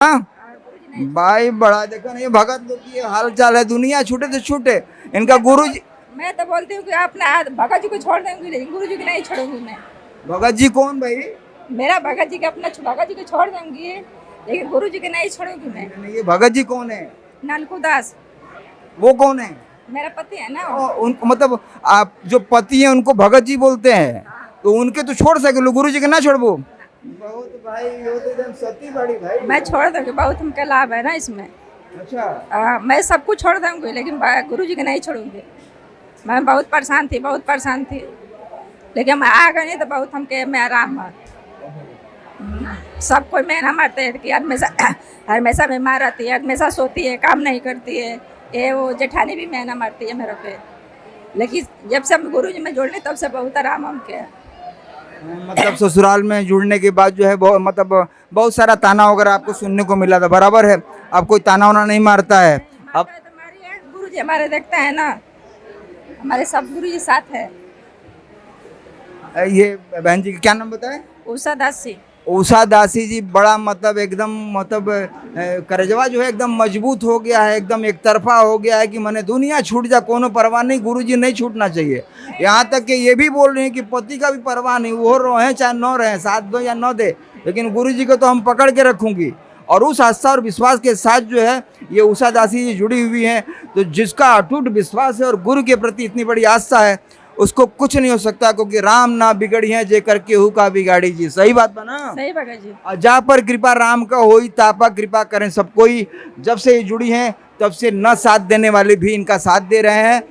हाँ भाई बड़ा देखो ना, ये भगत लोग की ये हाल चाल है। दुनिया छूटे तो छूटे, इनका गुरु जी। मैं तो बोलती हूँ कि अपना भगत जी को छोड़ देंगी, लेकिन गुरु जी को नहीं छोड़ूंगी मैं। भगत जी कौन भाई? मेरा भगत जी के अपना भगत जी को छोड़ दूंगी, लेकिन गुरु जी को नहीं छोड़ूंगी मैं। नहीं, ये भगत जी कौन है? नानकू दास वो कौन है? मेरा पति है ना वो। उनको मतलब आप जो पति हैं उनको भगत जी बोलते हैं, तो उनके तो छोड़ सके लो, गुरु जी के ना छोड़बो। बहुत भाई, ये तो एकदम सती बड़ी भाई। मैं छोड़ दूंगी, बहुत हमका लाभ है ना इसमें। अच्छा, मैं सब कुछ छोड़ दूंगी, लेकिन गुरु जी को नहीं छोड़ूंगी। मैं बहुत परेशान थी, लेकिन मैं आ गई नहीं तो बहुत हमके में आराम है। सब कोई मेहनत मारते हैं कि हमेशा बीमार रहती है, हमेशा सोती है, काम नहीं करती है। ये वो जेठानी भी मेहनत मारती है मेरे पे, लेकिन जब से हम गुरु जी में जुड़ने तब से बहुत आराम हमके। मतलब ससुराल में जुड़ने के बाद जो है बहुत मतलब बहुत सारा ताना वगैरह आपको सुनने को मिला था, बराबर है? अब कोई ताना वाना नहीं मारता है अब? गुरु जी हमारे देखते हैं ना, हमारे सब गुरु जी साथ है। ये बहन जी का क्या नाम बताए? उषा दासी। उषा दासी जी, बड़ा मतलब एकदम मतलब करजवा जो है एकदम मजबूत हो गया है, एकदम एक तरफा हो गया है कि मैंने दुनिया छूट जा कोनो परवाह नहीं, गुरुजी नहीं छूटना चाहिए। यहाँ तक कि ये भी बोल रहे हैं कि पति का भी परवाह नहीं, वो रहे चाहे न रहे, साथ दो या न दे, लेकिन गुरुजी को तो हम पकड़ के रखूंगी। और उस आस्था और विश्वास के साथ जो है ये उषा दासी जी जुड़ी हुई हैं। तो जिसका अटूट विश्वास है और गुरु के प्रति इतनी बड़ी आस्था है, उसको कुछ नहीं हो सकता, क्योंकि राम ना बिगड़ी है जे करके हु का बिगाड़ी जी। सही बात बना? सही भगत जी। और जा पर कृपा राम का होई तापा कृपा करें सब कोई। जब से ये जुड़ी हैं तब से न साथ देने वाले भी इनका साथ दे रहे हैं।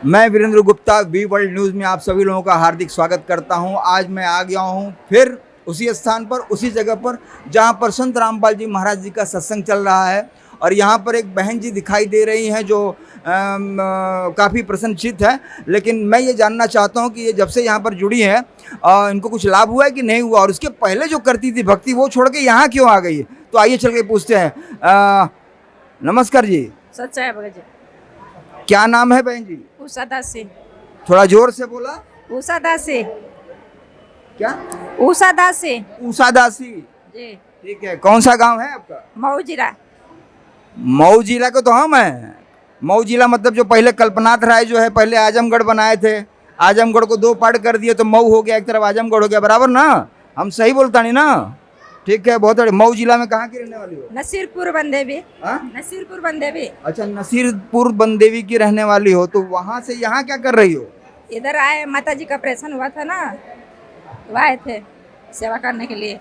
मैं Virendra Gupta, V world news में आप सभी लोगों का हार्दिक स्वागत करता हूं। आज मैं आ गया हूं फिर उसी स्थान पर, उसी जगह पर जहां पर संत रामपाल जी महाराज जी का सत्संग चल रहा है। और यहाँ पर एक बहन जी दिखाई दे रही हैं जो काफ़ी प्रसन्नचित्त है। लेकिन मैं ये जानना चाहता हूँ कि ये जब से यहाँ पर जुड़ी है इनको कुछ लाभ हुआ है कि नहीं हुआ, और उसके पहले जो करती थी भक्ति वो छोड़ के यहाँ क्यों आ गई है? तो आइए चल के पूछते हैं। नमस्कार जी। सच्चा है भगत जी। क्या नाम है बहन जी? उषा दासी। थोड़ा जोर से बोला। उषा दासी। क्या? उषा दासी उषा दासी जी। ठीक है। कौन सा गांव है आपका? मऊ जिला। मऊ जिला को तो हम हैं। मऊ जिला मतलब जो पहले कल्पनाथ राय जो है पहले आजमगढ़ बनाए थे, आजमगढ़ को दो पार्ट कर दिए तो मऊ हो गया, एक तरफ आजमगढ़ हो गया, बराबर ना? हम सही बोलता नहीं ना? ठीक है, बहुत बढ़िया। मऊ जिला में कहाँ की रहने वाली हो? नसीरपुर बंदेवी। हाँ, नसीरपुर बंदेवी। अच्छा, नसीरपुर बंदेवी की रहने वाली हो। तो वहाँ से यहाँ क्या कर रही हो? इधर आए, माता जी का ऑपरेशन हुआ था ना, तो आए थे सेवा करने के लिए।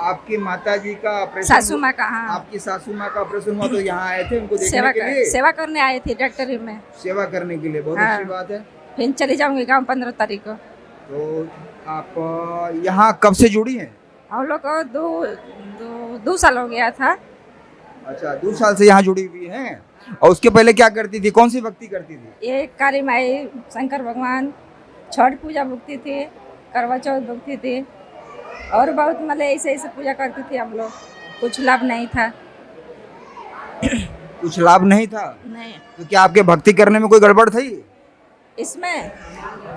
आपकी माता जी का ऑपरेशन? सासू माँ का, हाँ। आपकी सासू माँ का ऑपरेशन हुआ तो यहाँ आए थे उनको देखने के लिए? सेवा करने आए थे डॉक्टरी में। सेवा करने के लिए, बहुत हाँ। अच्छी बात है। फिर चली जाऊंगी गाँव 15 तारीख को। तो आप यहाँ कब से जुड़ी हैं? हम लोग को दो साल हो गया था। अच्छा, 2 साल से यहाँ जुड़ी हुई हैं। और उसके पहले क्या करती थी, कौन सी भक्ति करती थी? ये काली माई, शंकर भगवान, छठ पूजा भुगती थी, करवा चौथ भुगती थी, और बहुत मतलब ऐसे ऐसे पूजा करती थी हम लोग। कुछ लाभ नहीं था। कुछ लाभ नहीं था? नहीं। तो क्या आपके भक्ति करने में कोई गड़बड़ थी इसमें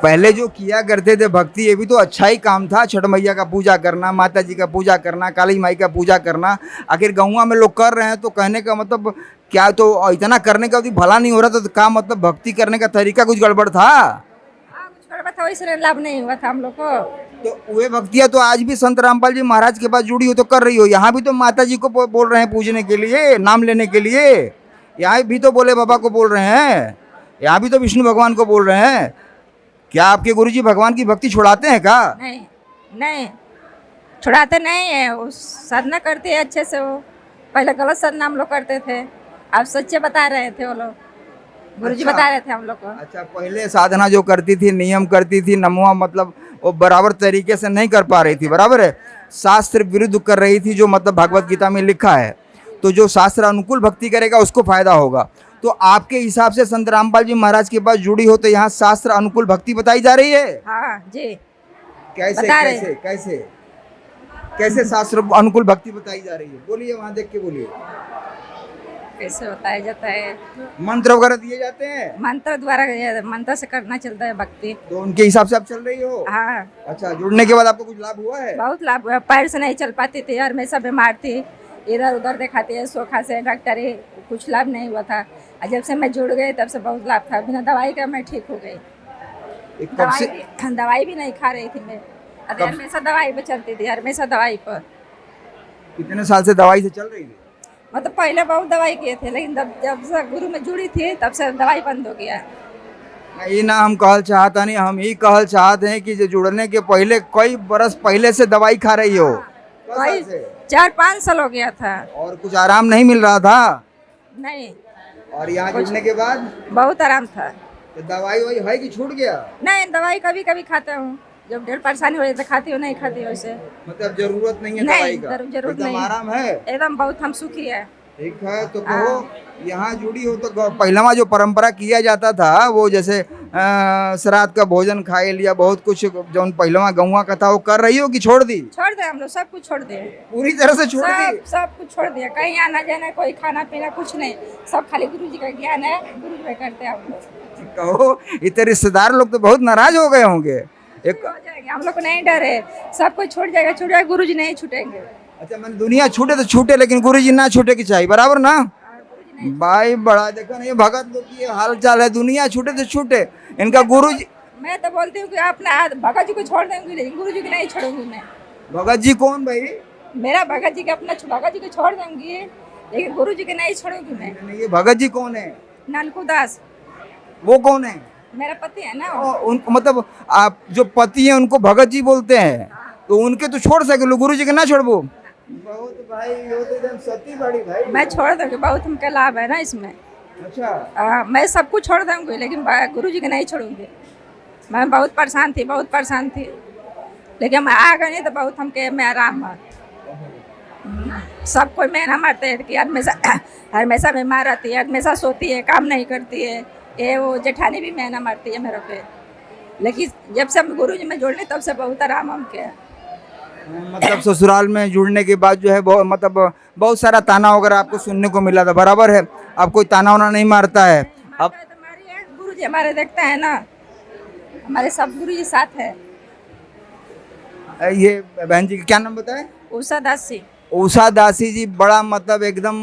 पहले जो किया करते थे भक्ति? ये भी तो अच्छा ही काम था, छठ मैया का पूजा करना, माता जी का पूजा करना, काली माई का पूजा करना। आखिर गाँव में लोग कर रहे हैं तो कहने का मतलब क्या, तो इतना करने का भी भला नहीं हो रहा था तो क्या मतलब भक्ति करने का तरीका कुछ गड़बड़ था? कुछ गड़बड़ था, इसलिए लाभ नहीं हुआ था हम लोग को। तो वे भक्तियाँ तो आज भी संत रामपाल जी महाराज के पास जुड़ी हो तो कर रही हो। यहाँ भी तो माता जी को बोल रहे हैं पूजने के लिए, नाम लेने के लिए। यहाँ भी तो भोले बाबा को बोल रहे हैं, यहाँ भी तो विष्णु भगवान को बोल रहे हैं। क्या आपके गुरुजी भगवान की भक्ति छुड़ाते हैं क्या? नहीं, नहीं छुड़ाते नहीं है। वो साधना करते हैं अच्छे से। वो पहले गलत साधना हम लोग करते थे, अब सच्चे बता रहे थे वो लोग, गुरुजी बता रहे थे हम लोग को। अच्छा, पहले साधना जो करती थी, नियम करती थी, नमुआ मतलब वो बराबर तरीके से नहीं कर पा रही थी, बराबर है, शास्त्र विरुद्ध कर रही थी, जो मतलब भगवत गीता में लिखा है। तो जो शास्त्र अनुकूल भक्ति करेगा उसको फायदा होगा। तो आपके हिसाब से संत रामपाल जी महाराज के पास जुड़ी हो तो यहाँ शास्त्र अनुकूल भक्ति बताई जा रही है? हाँ जी। कैसे बता रहे कैसे कैसे कैसे शास्त्र अनुकूल भक्ति बताई जा रही है? बोलिए, वहाँ देख के बोलिए। कैसे होता है जाता है। मंत्र वगैरह दिए जाते हैं मंत्र द्वारा मंत्र से करना चलता है भक्ति। तो उनके हिसाब से आप चल रही हो। हाँ, अच्छा, जुड़ने के बाद आपको कुछ लाभ हुआ है? बहुत लाभ हुआ। पैर से नहीं चल पाती थी और मैं सब बीमार थी, इधर उधर दिखाती है, सोखा से डॉक्टर कुछ लाभ नहीं हुआ था। और जब से मैं जुड़ गई तब से बहुत लाभ था। बिना दवाई का मैं ठीक हो गई। कब से? दवाई भी नहीं खा रही थी मैं। अरे हमेशा दवाई पर चलती थी, हमेशा दवाई पर। कितने साल से दवाई से चल रही थी? मतलब पहले बहुत दवाई किए थे, लेकिन जब से गुरु में जुड़ी थी तब से दवाई बंद हो गया। ये ना हम कहल चाहता नहीं, हम ही कहल चाहते हैं कि जो जुड़ने के पहले कई बरस पहले से दवाई खा रही हो। कब साल कोई से? 4-5 साल हो गया था। और कुछ आराम नहीं मिल रहा था? नहीं, और यहाँ जुड़ने के बाद बहुत आराम था। तो दवाई वही है कि छूट गया? नहीं, दवाई कभी कभी खाता हूँ, जब ढेर परेशानी हो जाती है खाती हूँ, नहीं खाती वैसे। मतलब जरूरत नहीं है नहीं, दवाई का? जरूरत एकदम नहीं। आराम है? एकदम बहुत हम सुखी है। ठीक है, तो कहो यहाँ जुड़ी हो तो पहलवा जो परंपरा किया जाता था वो जैसे श्राद्ध का भोजन खाए लिया, बहुत कुछ जो पहलवा गौवा का था वो कर रही हो कि छोड़ दी? छोड़ दे, हम लोग सब कुछ छोड़ दिए। पूरी तरह से छोड़ दी? सब कुछ छोड़ दिया। कहीं आना जाना, कोई खाना पीना कुछ नहीं, सब खाली गुरु जी का ज्ञान है, गुरु जी में करते हैं हम लोग। कहो इतने रिश्तेदार लोग तो बहुत नाराज हो गए होंगे। एक हो जाएंगे, हम लोग को नहीं डर है, सब कुछ छूट जाएगा, छूट जाएगा, गुरु जी नहीं छूटेंगे। अच्छा, मैंने दुनिया छूटे तो छूटे लेकिन गुरुजी ना छूटे की चाहिए, बराबर ना भाई? बड़ा देखो ना ये भगत लोग की हाल चाल है, दुनिया छूटे तो छूटे, इनका गुरुजी। मैं तो बोलती हूँ कि अपना भगत जी को छोड़ देंगे, लेकिन गुरु जी को नहीं छोड़ूंगी मैं। भगत जी कौन भाई? मेरा भगत जी का अपना भगत जी को छोड़ दूंगी, लेकिन गुरु जी को नहीं छोड़ूंगी मैं। नहीं, ये भगत जी कौन है? नानकू दास वो कौन है? मेरा पति है ना। उनको मतलब आप जो पति हैं उनको भगत जी बोलते हैं, तो उनके तो छोड़ सके लो, गुरु जी के ना छोड़बो। बहुत भाई, ये तो एकदम सती बड़ी भाई। मैं छोड़ दूंगी, बहुत हमका लाभ है ना इसमें। अच्छा, मैं सब कुछ छोड़ दूंगी, लेकिन गुरु जी को नहीं छोड़ूंगी। मैं बहुत परेशान थी, लेकिन मैं आ गई नहीं तो बहुत हमके में आराम है। सब कोई मेहनत मारते हैं कि हमेशा बीमार रहती है, हमेशा सोती है, काम नहीं करती है। ये वो जेठानी भी मेहनत मारती है मेरे पे, लेकिन जब से हम गुरु जी में जुड़ने तब से बहुत आराम हमके। मतलब ससुराल में जुड़ने के बाद जो है बहुत सारा ताना वगैरह आपको सुनने को मिला था, बराबर है? अब कोई ताना वाना नहीं मारता है अब? गुरु जी हमारे देखते हैं ना, हमारे सब गुरु जी साथ है। ये बहन जी का क्या नाम बताए? उषा दासी। उषा दासी जी, बड़ा मतलब एकदम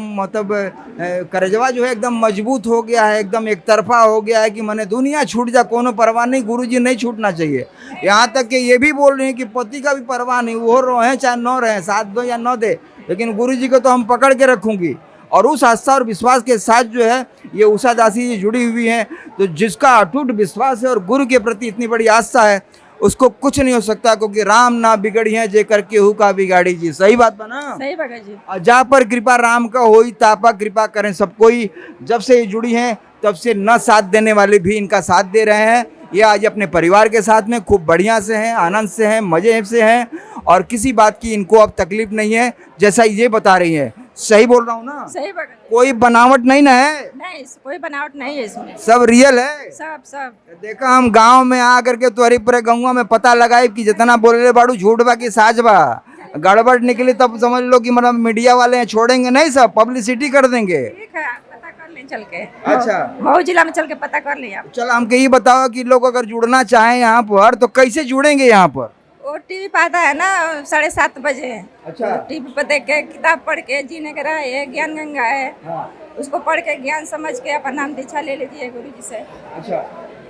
करजवा जो है एकदम मजबूत हो गया है, एकदम एक तरफा हो गया है कि मैंने दुनिया छूट जा कोनो परवाह नहीं, गुरुजी नहीं छूटना चाहिए। यहाँ तक कि ये भी बोल रहे हैं कि पति का भी परवाह नहीं, वो रहे चाहे न रहे, साथ दो या न दे, लेकिन गुरुजी को तो हम पकड़ के रखूंगी। और उस आस्था और विश्वास के साथ जो है ये उषा दासी जी जुड़ी हुई हैं, तो जिसका अटूट विश्वास है और गुरु के प्रति इतनी बड़ी आस्था है उसको कुछ नहीं हो सकता, क्योंकि राम ना बिगड़ी है जे करके हु का बिगाड़ी जी। सही बात बना? सही भगत जी। और जहाँ पर कृपा राम का होई तापा कृपा करें सब कोई। जब से ये जुड़ी हैं तब से न साथ देने वाले भी इनका साथ दे रहे हैं। ये आज अपने परिवार के साथ में खूब बढ़िया से हैं, आनंद से हैं, मजे से हैं, और किसी बात की इनको अब तकलीफ नहीं है, जैसा ये बता रही हैं। सही बोल रहा हूँ ना? सही भगत। कोई बनावट नहीं ना है? नहीं, कोई बनावट नहीं है इसमें, सब रियल है। सब देखा हम गांव में आकर के त्वरी पूरे गाँव में पता लगाए कि जितना बोले बाड़ू झूठ बा की साज बा, गड़बड़ निकली तब समझ लो कि मतलब मीडिया वाले हैं, छोड़ेंगे नहीं, सब पब्लिसिटी कर देंगे। ठीक है, पता कर लें चल के। अच्छा, मऊ जिला में चल के पता कर लें आप। चलो हमको ये बताओ कि लोग अगर जुड़ना चाहें यहाँ पर तो कैसे जुड़ेंगे यहाँ पर? वो टीवी पे आता है ना 7:30 बजे। अच्छा, टीवी पे देख के, किताब पढ़ के, जीने का राह है, ज्ञान गंगा है, हाँ, उसको पढ़ के ज्ञान समझ के अपना नाम दीक्षा ले लीजिए गुरु जी से। अच्छा।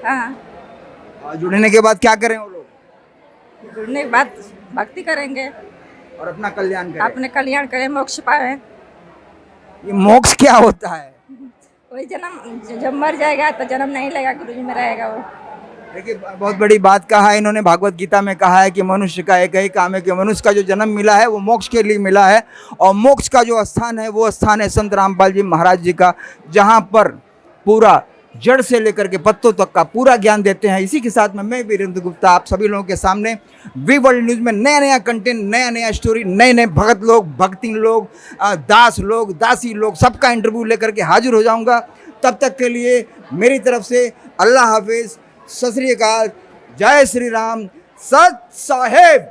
हाँ, और जुड़ने के बाद क्या करें वो लोग? जुड़ने के बाद भक्ति करेंगे और अपना कल्याण करें। अपने कल्याण करें, मोक्ष पाए। ये मोक्ष क्या होता है? कोई जन्म जब मर जाएगा तो जन्म नहीं लेगा, गुरु जी में रहेगा वो। देखिए, बहुत बड़ी बात कहा है इन्होंने, भागवत गीता में कहा है कि मनुष्य का एक ही काम है कि मनुष्य का जो जन्म मिला है वो मोक्ष के लिए मिला है, और मोक्ष का जो स्थान है वो स्थान है संत रामपाल जी महाराज जी का, जहाँ पर पूरा जड़ से लेकर के पत्तों तक का पूरा ज्ञान देते हैं। इसी के साथ में मैं वीरेंद्र गुप्ता आप सभी लोगों के सामने वी वर्ल्ड न्यूज़ में नया नया कंटेंट, नया नया स्टोरी, नए नए भगत लोग, भक्ति लोग, दास लोग, दासी लोग, सबका इंटरव्यू लेकर के हाजिर हो जाऊंगा। तब तक के लिए मेरी तरफ से अल्लाह हाफिज़, सत श्री अकाल, जय श्री राम, सत साहेब।